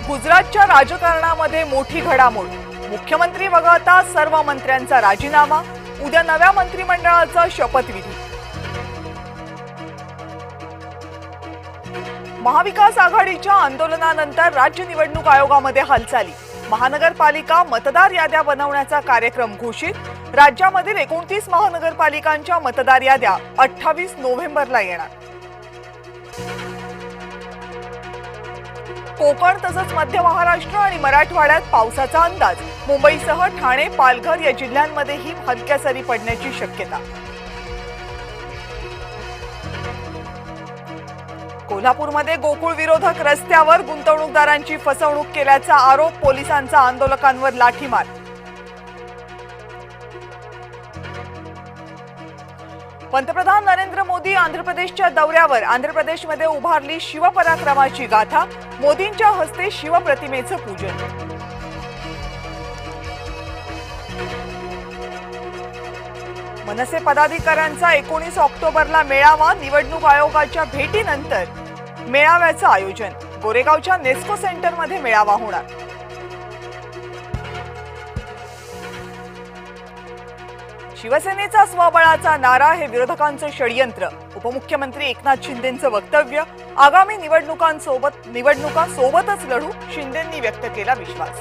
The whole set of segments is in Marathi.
गुजरातच्या राजकारणामध्ये मोठी घडामोड। मुख्यमंत्री वगळता सर्व मंत्र्यांचा राजीनामा। उद्या नव्या मंत्रिमंडळाचा शपथविधी। महाविकास आघाडीच्या आंदोलनानंतर राज्य निवडणूक आयोगामध्ये हालचाली। महानगरपालिका मतदार याद्या बनवण्याचा कार्यक्रम घोषित। राज्यामधील 29 महानगरपालिकांच्या मतदार याद्या 28 नोव्हेंबरला येणार। कोकण तसंच मध्य महाराष्ट्र आणि मराठवाड्यात पावसाचा अंदाज। मुंबईसह ठाणे, पालघर या जिल्ह्यांमध्येही हलक्या सरी पडण्याची शक्यता। कोल्हापूरमध्ये गोकुळ विरोधक रस्त्यावर गुंतवणूकदारांची फसवणूक केल्याचा आरोप। पोलिसांचा आंदोलकांवर लाठीमार। पंतप्रधान नरेंद्र मोदी आंध्र प्रदेशच्या दौऱ्यावर। आंध्र प्रदेशमध्ये उभारली शिवपराक्रमाची गाथा। मोदींच्या हस्ते शिवप्रतिमेचं पूजन। मनसे पदाधिकाऱ्यांचा 19 ऑक्टोबरला मेळावा। निवडणूक आयोगाच्या भेटीनंतर मेळाव्याचं आयोजन। गोरेगावच्या नेस्को सेंटरमध्ये मेळावा होणार। शिवसेनेचा स्वबळाचा नारा हे विरोधकांचं षडयंत्र। उपमुख्यमंत्री एकनाथ शिंदेंचं वक्तव्य। आगामी निवडणुका सोबतच लढू, शिंदेंनी व्यक्त केला विश्वास।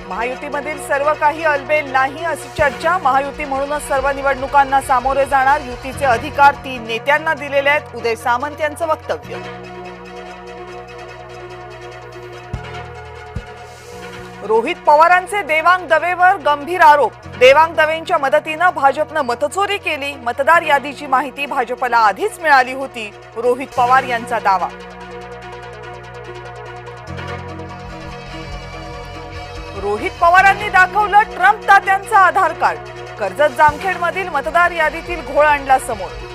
महायुतीमधील सर्व काही अलबेल नाही अशी चर्चा। महायुती म्हणूनच सर्व निवडणुकांना सामोरे जाणार। युतीचे अधिकार 3 नेत्यांना दिलेले आहेत। उदय सामंत यांचं वक्तव्य। रोहित पवारांचे देवांग दवेवर गंभीर आरोप। देवांग दवेंच्या मदतीनं भाजपनं मतचोरी केली। मतदार यादीची माहिती भाजपला आधीच मिळाली होती, रोहित पवार यांचा दावा। रोहित पवारांनी दाखवलं ट्रम्प तात्यांचं आधार कार्ड। कर्जत जामखेडमधील मतदार यादीतील घोळ आणला समोर।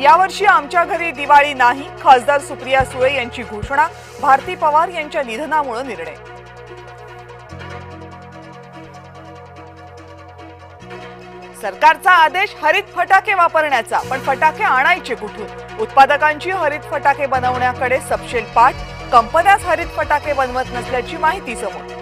यावर्षी आमच्या घरी दिवाळी नाही, खासदार सुप्रिया सुळे यांची घोषणा। भारती पवार यांच्या निधनामुळे निर्णय। सरकारचा आदेश हरित फटाके वापरण्याचा, पण फटाके आणायचे कुठून? उत्पादकांची हरित फटाके बनवण्याकडे सपशेल पाठ। कंपन्याच हरित फटाके बनवत नसल्याची माहिती समोर।